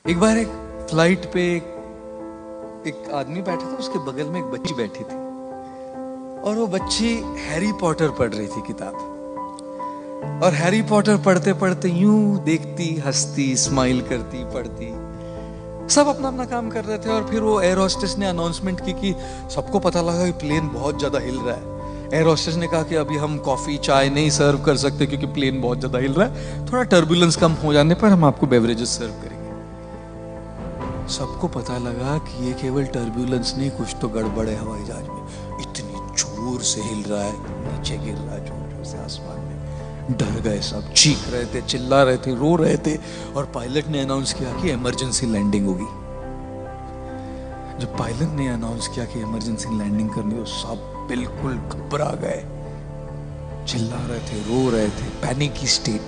एक बार एक फ्लाइट पे एक आदमी बैठा था, उसके बगल में एक बच्ची बैठी थी और वो बच्ची हैरी पॉटर पढ़ रही थी किताब। और हैरी पॉटर पढ़ते पढ़ते यूं देखती, हंसती, स्माइल करती, पढ़ती, सब अपना अपना काम कर रहे थे। और फिर वो एयर होस्टेस ने अनाउंसमेंट की कि सबको पता लगा कि प्लेन बहुत ज्यादा हिल रहा है। एयर होस्टेस ने कहा कि अभी हम कॉफी चाय नहीं सर्व कर सकते क्योंकि प्लेन बहुत ज्यादा हिल रहा है, थोड़ा टर्बुलेंस कम हो जाने पर हम आपको बेवरेजेस सर्व करेंगे। सबको पता लगा कि ये केवल टर्बुलेंस नहीं, कुछ तो गड़बड़ है हवाई जहाज में। इतनी जोर से हिल रहा है, नीचे गिर रहा है जोर जोर से आसमान में। डर गए सब, चीख रहे थे, चिल्ला रहे थे, रो रहे थे। और पायलट ने अनाउंस किया कि इमरजेंसी लैंडिंग होगी। जब पायलट ने अनाउंस किया कि इमरजेंसी लैंडिंग करनी हो, सब बिल्कुल घबरा गए, चिल्ला रहे थे, रो रहे थे, पैनिक की स्टेट।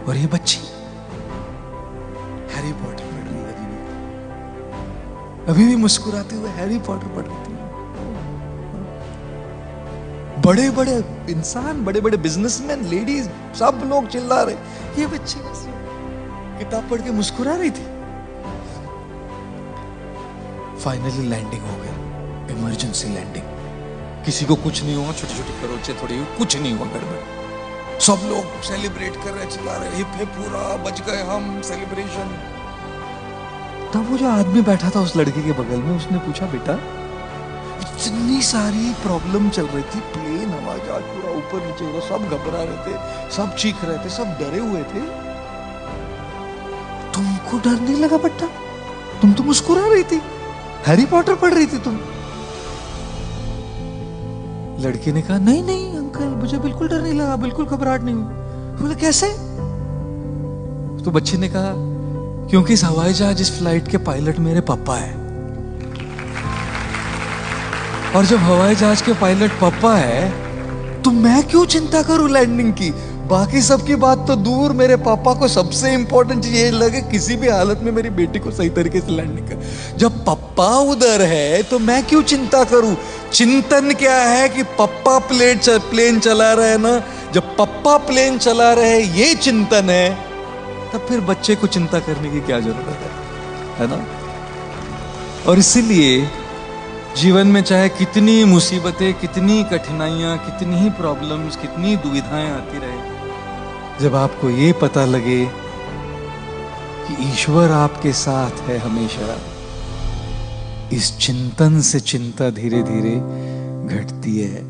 और ये बच्ची हैरी पॉटर पढ़ रही है, अभी भी मुस्कुराते हुए हैरी पॉटर पढ़ रही थी। बड़े बड़े इंसान, बड़े बड़े बिजनेसमैन, लेडीज, सब लोग चिल्ला रहे, ये बच्ची बस किताब पढ़ के मुस्कुरा रही थी। फाइनली लैंडिंग हो गई, इमरजेंसी लैंडिंग। किसी को कुछ नहीं हुआ, छोटी छोटी खरोंचे थोड़ी हुई, कुछ नहीं हुआ गड़बड़। सब लोग सेलिब्रेट कर रहे, चिल्ला रहे, हिप हिप पूरा, बच गए हम, सेलिब्रेशन। तब वो जो आदमी बैठा था उस लड़की के बगल में, उसने पूछा, बेटा इतनी सारी प्रॉब्लम चल रही थी, प्लेन हवाई जहाज पूरा ऊपर नीचे हो रहा, सब घबरा रहे थे, सब चीख रहे थे, सब डरे हुए थे, तुमको डर नहीं लगा बेटा? तुम तो मुस्कुरा रही थी, हैरी पॉटर पढ़ रही थी तुम। लड़की ने कहा, नहीं नहीं अंकल, मुझे बिल्कुल डर नहीं लगा, बिल्कुल घबराहट नहीं हुई। बोले कैसे? तो बच्ची ने कहा, क्योंकि इस हवाई जहाज, इस फ्लाइट के पायलट मेरे पापा है। और जब हवाई जहाज के पायलट पापा है तो मैं क्यों चिंता करूं लैंडिंग की? बाकी सबकी बात तो दूर, मेरे पापा को सबसे इंपॉर्टेंट चीज ये लगे किसी भी हालत में मेरी बेटी को सही तरीके से लैंडिंग कर। जब पापा उधर है तो मैं क्यों चिंता करूं? चिंतन क्या है कि पापा प्लेन चला रहे ना, जब पापा प्लेन चला रहे ये चिंतन है, तब फिर बच्चे को चिंता करने की क्या जरूरत है ना? और इसीलिए जीवन में चाहे कितनी मुसीबतें, कितनी कठिनाइयां, कितनी ही प्रॉब्लम्स, कितनी दुविधाएं आती रहे, जब आपको ये पता लगे कि ईश्वर आपके साथ है हमेशा, इस चिंतन से चिंता धीरे धीरे घटती है।